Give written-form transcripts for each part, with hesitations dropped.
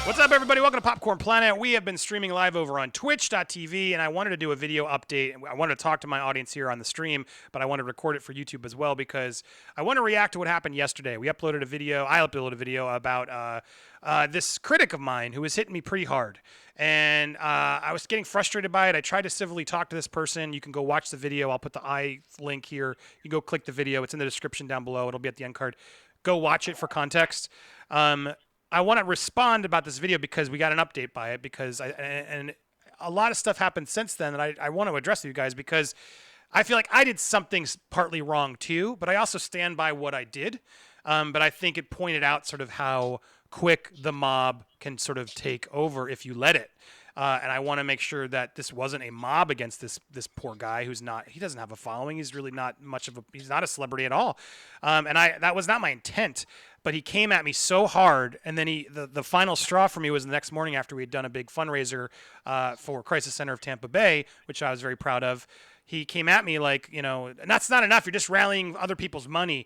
What's up, everybody? Welcome to Popcorn Planet. We have been streaming live over on twitch.tv, and I wanted to do a video update. I wanted to talk to my audience here on the stream, but I wanted to record it for YouTube as well because I want to react to what happened yesterday. I uploaded a video about this critic of mine who was hitting me pretty hard. And I was getting frustrated by it. I tried to civilly talk to this person. You can go watch the video. I'll put the link here. You can go click the video. It's in the description down below. It'll be at the end card. Go watch it for context. I want to respond about this video because we got an update by it and a lot of stuff happened since then that I want to address with you guys because I feel like I did something partly wrong too, but I also stand by what I did. But I think it pointed out sort of how quick the mob can sort of take over if you let it. And I want to make sure that this wasn't a mob against this poor guy he doesn't have a following. He's really not he's not a celebrity at all. That was not my intent, but he came at me so hard. And then the final straw for me was the next morning after we had done a big fundraiser for Crisis Center of Tampa Bay, which I was very proud of. He came at me like, that's not enough. You're just rallying other people's money.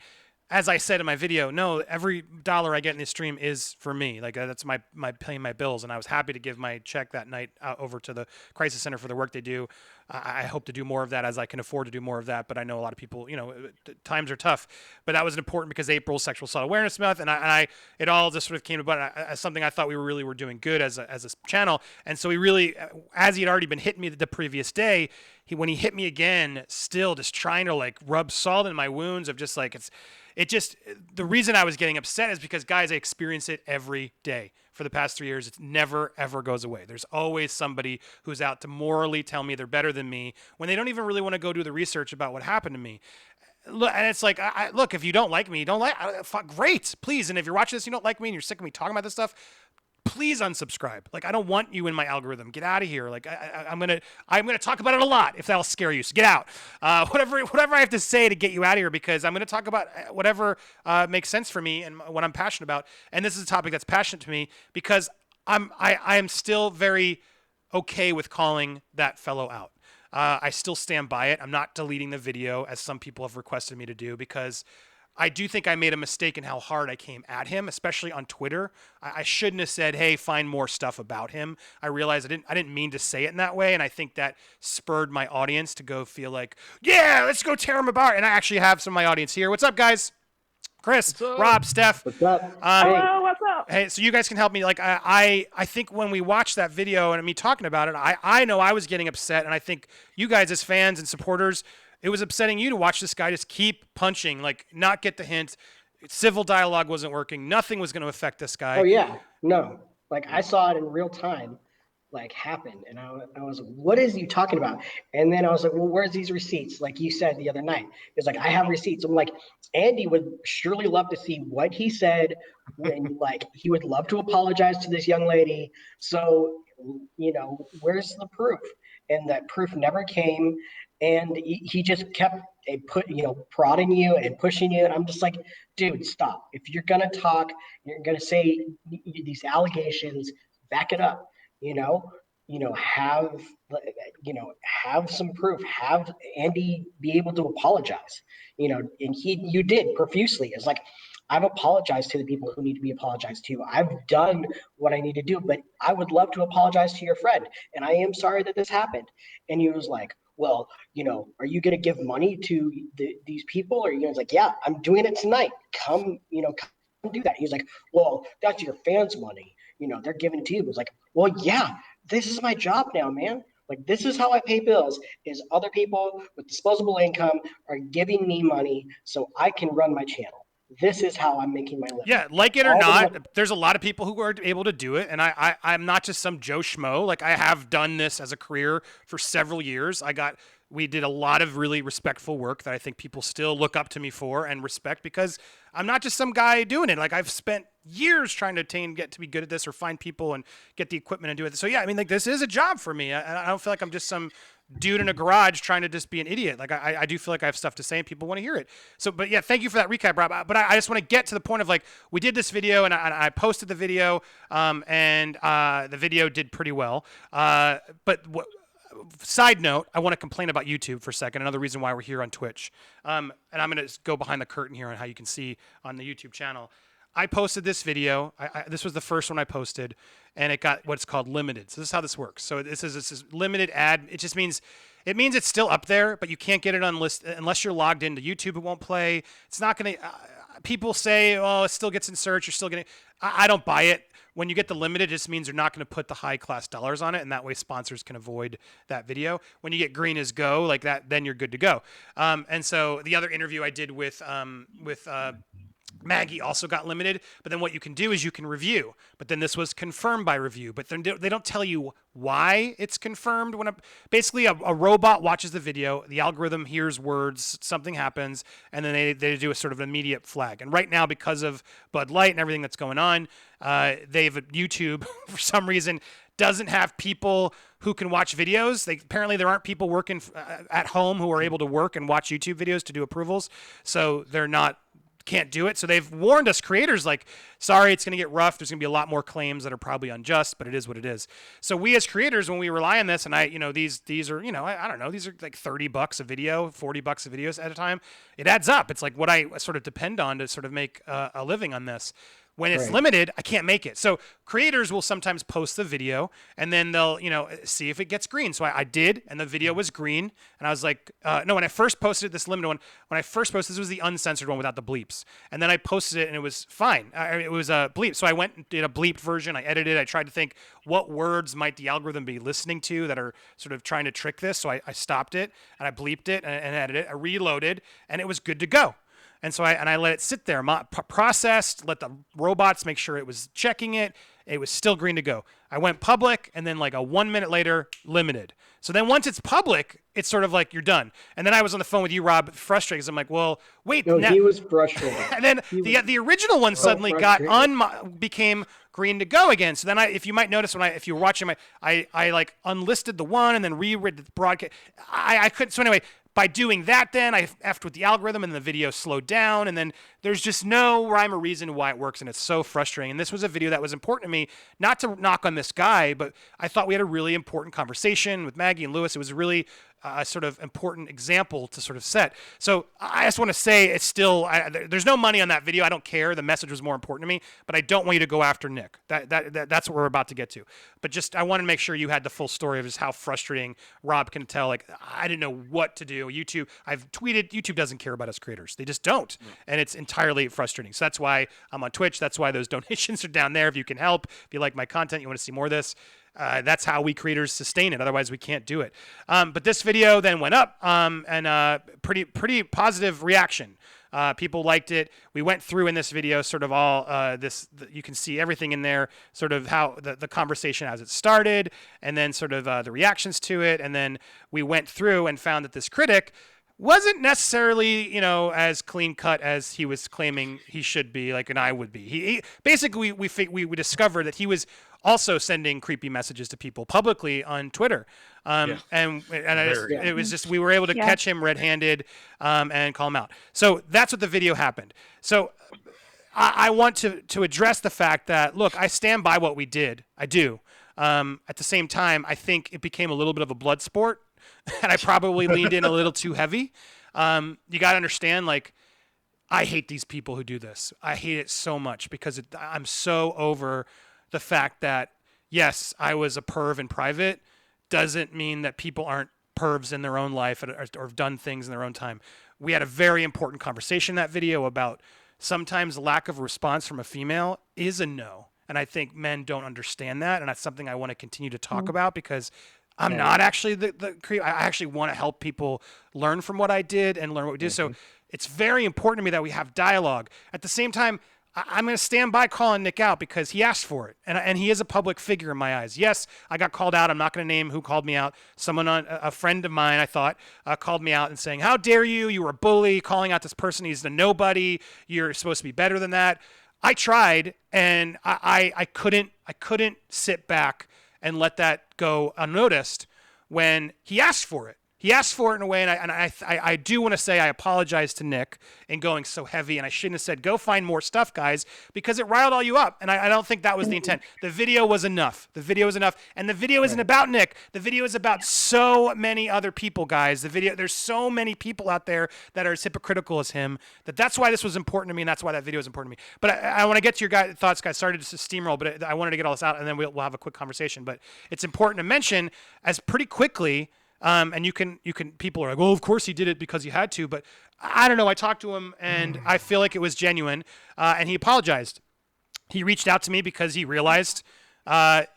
As I said in my video, no, every dollar I get in this stream is for me. Like that's my paying my bills, and I was happy to give my check that night over to the Crisis Center for the work they do. I hope to do more of that as I can afford to do more of that, but I know a lot of people, times are tough. But that was important because April's Sexual Assault Awareness Month, and it all just sort of came about as something I thought we were doing good as a channel. And so he really, as he had already been hitting me the previous day, when he hit me again, still just trying to like rub salt in my wounds of just like the reason I was getting upset is because, guys, I experience it every day for the past 3 years. It never, ever goes away. There's always somebody who's out to morally tell me they're better than me when they don't even really want to go do the research about what happened to me. Look, and it's like, look, if you don't like me, great, please. And if you're watching this, you don't like me and you're sick of me talking about this stuff, please unsubscribe. Like, I don't want you in my algorithm. Get out of here. Like, I'm gonna talk about it a lot if that'll scare you. So get out. Whatever I have to say to get you out of here, because I'm gonna talk about whatever makes sense for me and what I'm passionate about. And this is a topic that's passionate to me because I am still very okay with calling that fellow out. I still stand by it. I'm not deleting the video as some people have requested me to do because I do think I made a mistake in how hard I came at him, especially on Twitter. I shouldn't have said, hey, find more stuff about him. I realized I didn't mean to say it in that way, and I think that spurred my audience to go feel like, yeah, let's go tear him apart. And I actually have some of my audience here. What's up, guys? Chris, Rob, Steph. What's up? Hello, what's up? Hey, so you guys can help me. Like, I think when we watched that video and me talking about it, I know I was getting upset, and I think you guys as fans and supporters, it was upsetting you to watch this guy just keep punching, like not get the hint. Civil dialogue wasn't working. Nothing was going to affect this guy. Oh, yeah. No. Like, I saw it in real time, like, happen. And I was like, what is you talking about? And then I was like, well, where's these receipts? Like you said the other night. It's like, I have receipts. I'm like, Andy would surely love to see what he said when, like, he would love to apologize to this young lady. So, where's the proof? And that proof never came. And he just kept prodding you and pushing you. And I'm just like, dude, stop. If you're going to talk, you're going to say these allegations, back it up, have some proof, have Andy be able to apologize, and you did profusely. It's like, I've apologized to the people who need to be apologized to. I've done what I need to do, but I would love to apologize to your friend. And I am sorry that this happened. And he was like, well, are you going to give money to these people? Or he was like, yeah, I'm doing it tonight. Come do that. He's like, well, that's your fans' money. They're giving it to you. It was like, well, yeah, this is my job now, man. Like, this is how I pay bills, is other people with disposable income are giving me money so I can run my channel. This is how I'm making my living. Yeah, like it or not, there's a lot of people who are able to do it, and I'm not just some Joe Schmo. Like, I have done this as a career for several years. We did a lot of really respectful work that I think people still look up to me for and respect because I'm not just some guy doing it. Like, I've spent years trying to get to be good at this or find people and get the equipment and do it. So yeah, I mean, like, this is a job for me. I don't feel like I'm just some dude in a garage trying to just be an idiot. Like, I do feel like I have stuff to say and people want to hear it. So, but yeah, thank you for that recap, Rob. But I just want to get to the point of, like, we did this video and I posted the video, and the video did pretty well. Side note, I want to complain about YouTube for a second. Another reason why we're here on Twitch. And I'm going to go behind the curtain here on how you can see on the YouTube channel. I posted this video. This was the first one I posted, and it got what's called limited. So this is how this works. So this is limited ad. It just means it's still up there, but you can't get it on list unless you're logged into YouTube. It won't play. It's not going to. People say, oh, it still gets in search. You're still getting. I don't buy it. When you get the limited, it just means they're not going to put the high class dollars on it, and that way sponsors can avoid that video. When you get green as go like that, then you're good to go. And so the other interview I did with Maggie also got limited, but then what you can do is you can review. But then this was confirmed by review, but then they don't tell you why it's confirmed. When basically a robot watches the video, the algorithm hears words, something happens, and then they do a sort of immediate flag. And right now, because of Bud Light and everything that's going on, YouTube for some reason doesn't have people who can watch videos. Apparently there aren't people working at home who are able to work and watch YouTube videos to do approvals, so they're not. Can't do it. So they've warned us creators like, sorry, it's going to get rough. There's going to be a lot more claims that are probably unjust, but it is what it is. So we as creators, when we rely on this, and these are, I don't know, these are like $30 a video, $40 a video at a time. It adds up. It's like what I sort of depend on to sort of make a living on this. When it's limited, I can't make it. So creators will sometimes post the video and then they'll, see if it gets green. So I did, and the video was green. And I was like, no, when I first posted this limited one, this was the uncensored one without the bleeps. And then I posted it and it was fine. It was a bleep. So I went and did a bleeped version. I edited. I tried to think what words might the algorithm be listening to that are sort of trying to trick this. So I stopped it and I bleeped it and edited it. I reloaded and it was good to go. And so I let it sit there, processed, let the robots make sure it was checking it. It was still green to go. I went public, and then like a 1 minute later, limited. So then once it's public, it's sort of like you're done. And then I was on the phone with you, Rob, frustrated because I'm like, well, wait. No, he was frustrated. And then the original one suddenly became green to go again. So then if you might notice if you were watching I like unlisted the one and then reread the broadcast. I couldn't. So anyway. By doing that, then I effed with the algorithm and the video slowed down, and then there's just no rhyme or reason why it works, and it's so frustrating. And this was a video that was important to me, not to knock on this guy, but I thought we had a really important conversation with Maggie and Lewis. It was really a sort of important example to sort of set. So I just want to say it's still, there's no money on that video. I don't care. The message was more important to me, but I don't want you to go after Nick. That's what we're about to get to. But just, I want to make sure you had the full story of just how frustrating Rob can tell. Like, I didn't know what to do. YouTube, I've tweeted, YouTube doesn't care about us creators. They just don't. And it's entirely frustrating. So that's why I'm on Twitch. That's why those donations are down there. If you can help, if you like my content, you want to see more of this, that's how we creators sustain it. Otherwise, we can't do it. But this video then went up, and pretty positive reaction. People liked it. We went through in this video sort of all you can see everything in there, sort of how the conversation as it started, and then sort of the reactions to it. And then we went through and found that this critic wasn't necessarily, as clean cut as he was claiming he should be, like, and I would be. He basically, we discovered that he was also sending creepy messages to people publicly on Twitter. It was just, we were able to catch him red-handed and call him out. So that's what the video happened. So I want to address the fact that, look, I stand by what we did. I do. At the same time, I think it became a little bit of a blood sport, and I probably leaned in a little too heavy. You got to understand, like, I hate these people who do this. I hate it so much because I'm so over the fact that, yes, I was a perv in private doesn't mean that people aren't pervs in their own life or have done things in their own time. We had a very important conversation in that video about sometimes lack of response from a female is a no. And I think men don't understand that. And that's something I want to continue to talk about because I'm not actually the creep. I actually want to help people learn from what I did and learn what we did. So it's very important to me that we have dialogue. At the same time, I'm going to stand by calling Nick out because he asked for it. And he is a public figure in my eyes. Yes, I got called out. I'm not going to name who called me out. Someone a friend of mine, I thought, called me out and saying, how dare you? You were a bully, calling out this person. He's a nobody. You're supposed to be better than that. I tried, and I couldn't sit back and let that go unnoticed when he asked for it. he asked for it in a way, and I do want to say I apologize to Nick in going so heavy, and I shouldn't have said go find more stuff, guys, because it riled all you up, and I don't think that was the intent. The video was enough. The video was enough, and the video isn't about Nick. The video is about so many other people, guys. There's so many people out there that are as hypocritical as him that's why this was important to me, and that's why that video is important to me. But I want to get to your thoughts, guys. Sorry to just steamroll, but I wanted to get all this out, and then we'll have a quick conversation. But it's important to mention as pretty quickly. And you can people are like, well, of course he did it because he had to, but I don't know. I talked to him and I feel like it was genuine. And he apologized. He reached out to me because he realized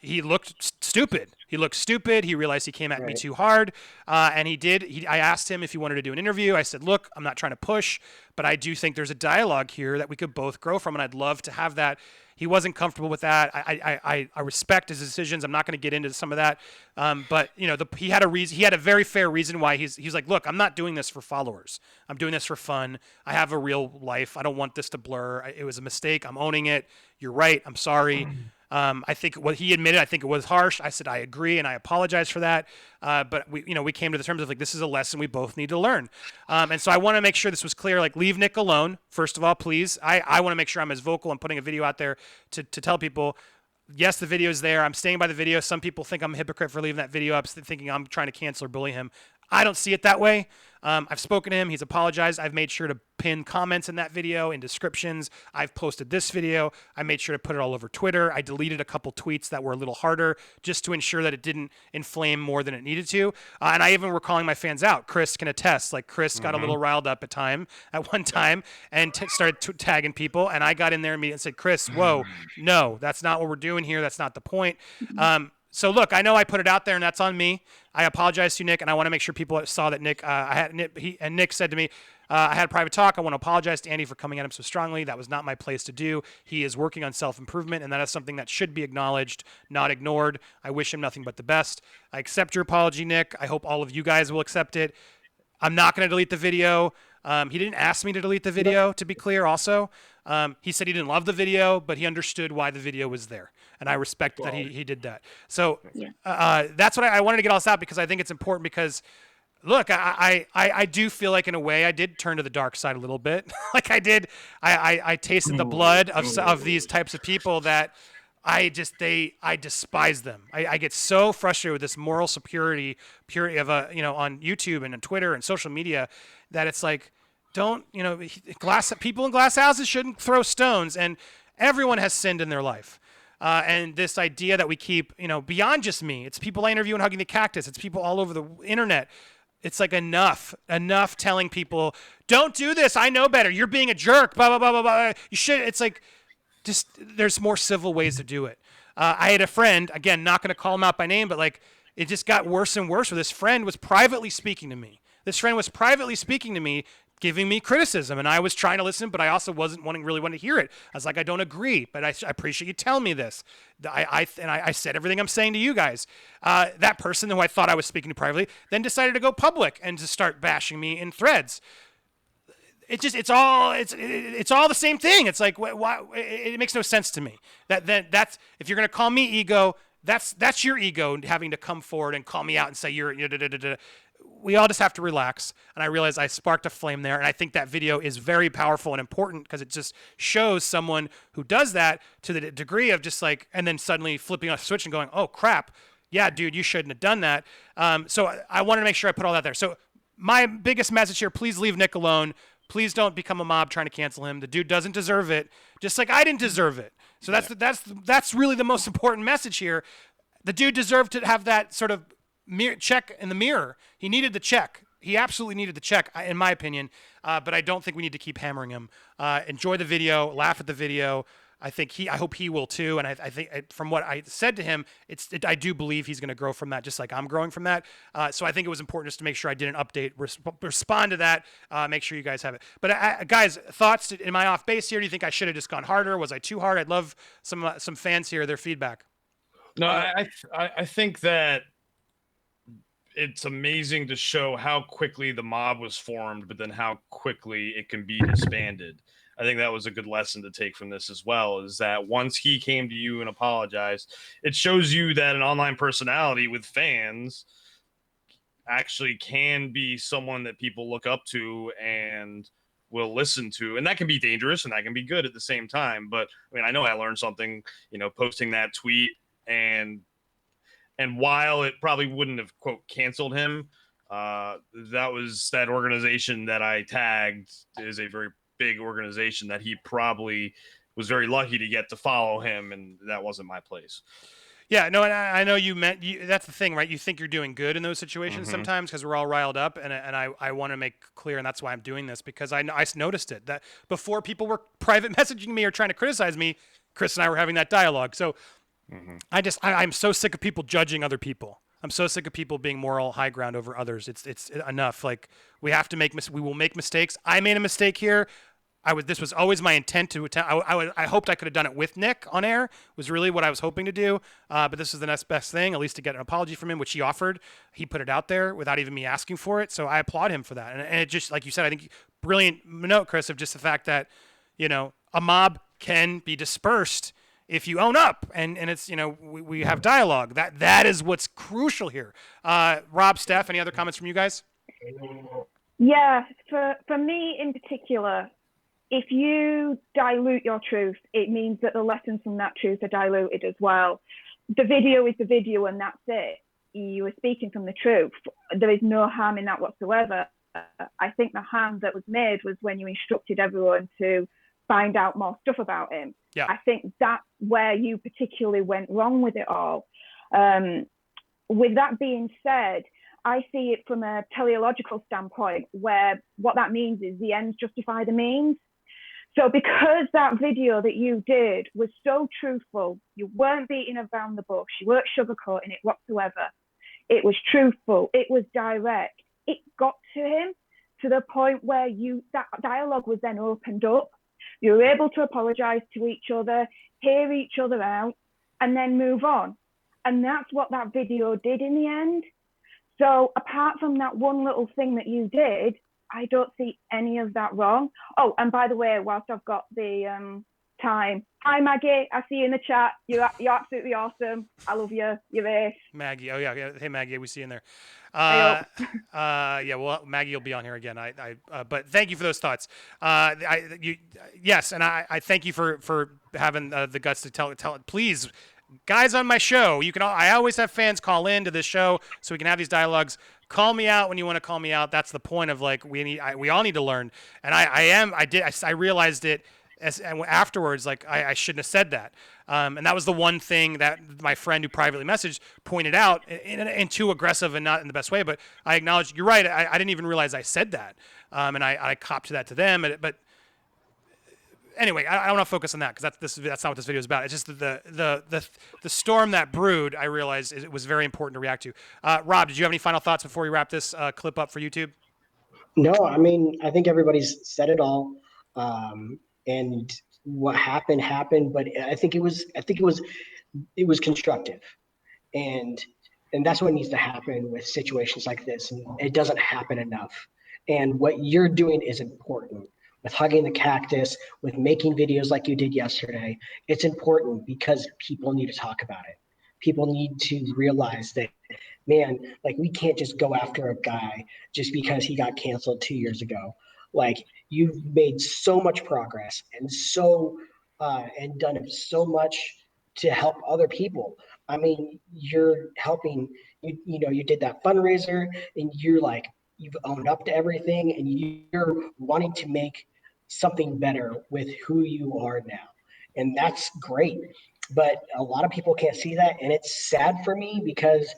he looked stupid. He looked stupid. He realized he came at me too hard. And he did. I asked him if he wanted to do an interview. I said, look, I'm not trying to push, but I do think there's a dialogue here that we could both grow from. And I'd love to have that. He wasn't comfortable with that. I respect his decisions. I'm not going to get into some of that. But you know, he had a reason. He had a very fair reason why he's like, look, I'm not doing this for followers. I'm doing this for fun. I have a real life. I don't want this to blur. It was a mistake. I'm owning it. You're right. I'm sorry. I think what he admitted, I think it was harsh. I said, I agree. And I apologize for that. But we came to the terms of like, this is a lesson we both need to learn. And so I want to make sure this was clear, like leave Nick alone. First of all, please. I want to make sure I'm as vocal and putting a video out there to tell people, yes, the video is there. I'm staying by the video. Some people think I'm a hypocrite for leaving that video up, thinking I'm trying to cancel or bully him. I don't see it that way. I've spoken to him. He's apologized. I've made sure to pin comments in that video and descriptions. I've posted this video. I made sure to put it all over Twitter. I deleted a couple tweets that were a little harder just to ensure that it didn't inflame more than it needed to. And I even were calling my fans out. Chris can attest. Like Chris got a little riled up at one time and started tagging people. And I got in there immediately and said, Chris, whoa, no, that's not what we're doing here. That's not the point. So look, I know I put it out there, and that's on me. I apologize to Nick, and I want to make sure people saw that Nick. Nick said to me, I had a private talk. I want to apologize to Andy for coming at him so strongly. That was not my place to do. He is working on self-improvement, and that is something that should be acknowledged, not ignored. I wish him nothing but the best. I accept your apology, Nick. I hope all of you guys will accept it. I'm not going to delete the video. He didn't ask me to delete the video, to be clear also. He said he didn't love the video, but he understood why the video was there. And I respect that he did that. So that's what I wanted to get all this out because I think it's important because, look, I do feel like in a way I did turn to the dark side a little bit. Like I did. I tasted the blood of these types of people that I despise them. I get so frustrated with this moral purity of on YouTube and on Twitter and social media that it's like, people in glass houses shouldn't throw stones, and everyone has sinned in their life. And this idea that we keep, beyond just me, it's people I interview and Hugging the Cactus. It's people all over the internet. It's like enough telling people, don't do this. I know better. You're being a jerk. Blah, blah, blah, blah, blah. You should. It's like, just there's more civil ways to do it. I had a friend, again, not going to call him out by name, but like it just got worse and worse where this friend was privately speaking to me. Giving me criticism, and I was trying to listen, but I also wasn't really wanting to hear it. I was like, I don't agree, but I appreciate you telling me this. I said everything I'm saying to you guys. That person who I thought I was speaking to privately then decided to go public and to start bashing me in threads. It's all the same thing. It's like why it makes no sense to me. That's if you're gonna call me ego, that's your ego having to come forward and call me out and say you're. We all just have to relax. And I realized I sparked a flame there. And I think that video is very powerful and important because it just shows someone who does that to the degree of just like, and then suddenly flipping off the switch and going, oh crap. Yeah, dude, you shouldn't have done that. So I wanted to make sure I put all that there. So my biggest message here, please leave Nick alone. Please don't become a mob trying to cancel him. The dude doesn't deserve it, just like I didn't deserve it. So that's really the most important message here. The dude deserved to have that sort of check in the mirror. He needed the check. He absolutely needed the check, in my opinion. But I don't think we need to keep hammering him. Enjoy the video, laugh at the video. I hope he will too. And I think from what I said to him, I do believe he's going to grow from that, just like I'm growing from that. So I think it was important just to make sure I did an update, respond to that, make sure you guys have it. But guys, thoughts? Am I off base here? Do you think I should have just gone harder? Was I too hard? I'd love some fans here, their feedback. No, I think that it's amazing to show how quickly the mob was formed, but then how quickly it can be disbanded. I think that was a good lesson to take from this as well, is that once he came to you and apologized, it shows you that an online personality with fans actually can be someone that people look up to and will listen to, and that can be dangerous and that can be good at the same time. But I mean, I know I learned something, posting that tweet, and while it probably wouldn't have quote canceled him, that organization that I tagged is a very big organization that he probably was very lucky to get to follow him, and that wasn't my place. Yeah, no, and I know that's the thing, right? You think you're doing good in those situations Mm-hmm. sometimes because we're all riled up, and I want to make clear, and that's why I'm doing this, because I noticed it, that before people were private messaging me or trying to criticize me, Chris and I were having that dialogue. So Mm-hmm. I'm so sick of people judging other people. I'm so sick of people being moral high ground over others. It's enough. Like, we have to we will make mistakes. I made a mistake here. This was always my intent to attempt. I hoped I could have done it with Nick on air. Was really what I was hoping to do. But this is the next best thing, at least to get an apology from him, which he offered. He put it out there without even me asking for it. So I applaud him for that. And it just, like you said, I think brilliant note, Chris, of just the fact that, a mob can be dispersed if you own up, and it's, we have dialogue. That is what's crucial here. Rob, Steph, any other comments from you guys? Yeah, for me in particular, if you dilute your truth, it means that the lessons from that truth are diluted as well. The video is the video, and that's it. You are speaking from the truth. There is no harm in that whatsoever. I think the harm that was made was when you instructed everyone to find out more stuff about him. Yeah. I think that's where you particularly went wrong with it all. With that being said, I see it from a teleological standpoint, where what that means is the ends justify the means. So because that video that you did was so truthful, you weren't beating around the bush, you weren't sugarcoating it whatsoever. It was truthful, it was direct. It got to him to the point where that dialogue was then opened up. You were able to apologize to each other, hear each other out, and then move on. And that's what that video did in the end. So apart from that one little thing that you did, I don't see any of that wrong. Oh, and by the way, whilst I've got the time, hi Maggie, I see you in the chat. You're absolutely awesome. I love you. You're ace. Maggie, oh yeah, hey Maggie, we see you in there. Yeah, well, Maggie will be on here again. But thank you for those thoughts. Yes, and I thank you for having the guts to tell it. Please, guys on my show, I always have fans call in to this show so we can have these dialogues. Call me out when you want to call me out. That's the point of, like, we all need to learn. And I realized it afterwards, like, I shouldn't have said that. And that was the one thing that my friend who privately messaged pointed out in too aggressive and not in the best way. But I acknowledge, you're right. I didn't even realize I said that. And I copped to that to them. But anyway, I don't want to focus on that, because that's not what this video is about. It's just the storm that brewed. I realized it was very important to react to. Rob, did you have any final thoughts before we wrap this clip up for YouTube? No, I mean, I think everybody's said it all. And what happened, but I think it was constructive. And that's what needs to happen with situations like this. And it doesn't happen enough. And what you're doing is important. With hugging the cactus, with making videos like you did yesterday, it's important because people need to talk about it. People need to realize that, man, like, we can't just go after a guy just because he got canceled 2 years ago. Like, you've made so much progress and and done so much to help other people. I mean, you're helping, you did that fundraiser, and you've owned up to everything, and you're wanting to make something better with who you are now. And that's great. But a lot of people can't see that. And it's sad for me, because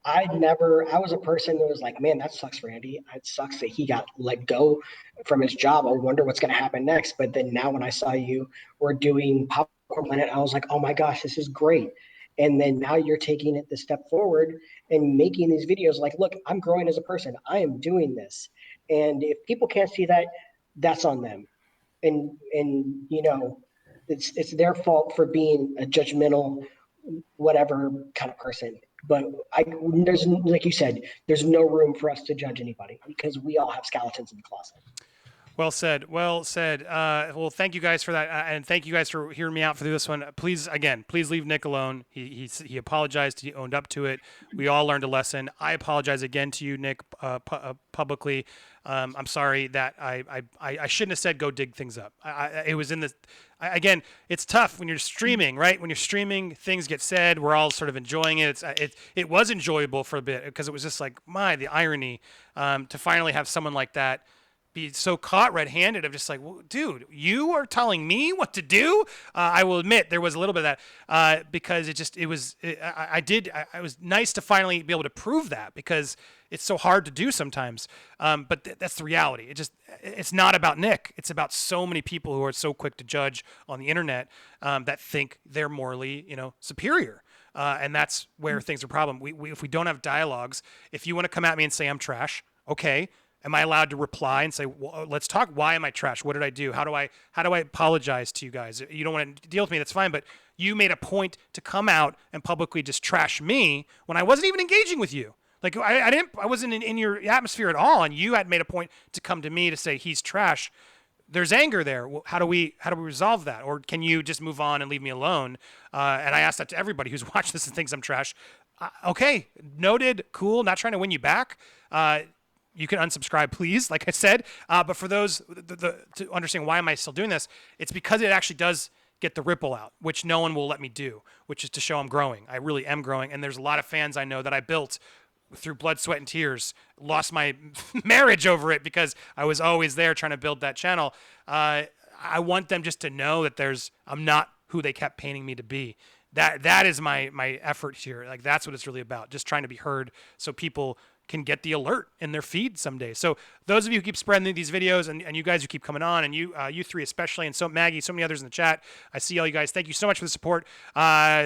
I was a person that was like, man, that sucks for Andy. It sucks that he got let go from his job. I wonder what's going to happen next. But then now when I saw you were doing Popcorn Planet, I was like, oh my gosh, this is great. And then now you're taking it the step forward and making these videos like, look, I'm growing as a person. I am doing this. And if people can't see that, that's on them. And it's their fault for being a judgmental, whatever kind of person. But there's, like you said, there's no room for us to judge anybody, because we all have skeletons in the closet. Well said. Well said. Well, thank you guys for that, and thank you guys for hearing me out for this one. Please, again, please leave Nick alone. He apologized. He owned up to it. We all learned a lesson. I apologize again to you, Nick, publicly. I'm sorry that I shouldn't have said go dig things up. It was in the. Again, it's tough when you're streaming, right? When you're streaming, things get said. We're all sort of enjoying it. It was enjoyable for a bit because it was just like the irony to finally have someone like that be so caught red-handed of just like, well, dude, you are telling me what to do. I will admit there was a little bit of that because it was nice to finally be able to prove that because it's so hard to do sometimes. But that's the reality. It's not about Nick. It's about so many people who are so quick to judge on the internet that think they're morally, superior. And that's where things are a problem. If we don't have dialogues, if you want to come at me and say I'm trash, okay. Am I allowed to reply and say, well, let's talk. Why am I trash? What did I do? How do I apologize to you guys? You don't want to deal with me. That's fine. But you made a point to come out and publicly just trash me when I wasn't even engaging with you. Like I wasn't in your atmosphere at all. And you had made a point to come to me to say he's trash. There's anger there. Well, how do we resolve that? Or can you just move on and leave me alone? And I asked that to everybody who's watched this and thinks I'm trash. Okay, noted, cool. Not trying to win you back. You can unsubscribe, please, like I said. But for those to understand why am I still doing this, it's because it actually does get the ripple out, which no one will let me do, which is to show I'm growing. I really am growing. And there's a lot of fans I know that I built through blood, sweat, and tears, lost my marriage over it because I was always there trying to build that channel. I want them just to know that I'm not who they kept painting me to be. That is my effort here. Like that's what it's really about. Just trying to be heard so people can get the alert in their feed someday. So those of you who keep spreading these videos and you guys who keep coming on and you three especially, and so Maggie, so many others in the chat, I see all you guys. Thank you so much for the support.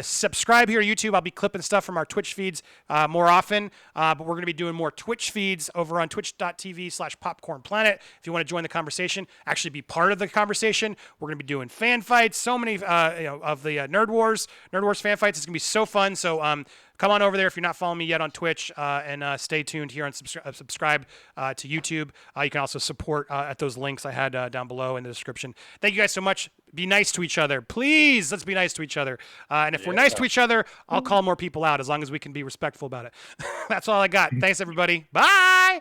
Subscribe here to YouTube. I'll be clipping stuff from our Twitch feeds more often, but we're going to be doing more Twitch feeds over on twitch.tv/PopcornPlanet. If you want to join the conversation, actually be part of the conversation, we're going to be doing fan fights, so many of the Nerd Wars fan fights. It's going to be so fun. So come on over there if you're not following me yet on Twitch, and stay tuned here and subscribe to YouTube. You can also support at those links I had down below in the description. Thank you guys so much. Be nice to each other. Please, let's be nice to each other. And if we're nice to each other, I'll call more people out as long as we can be respectful about it. That's all I got. Thanks, everybody. Bye.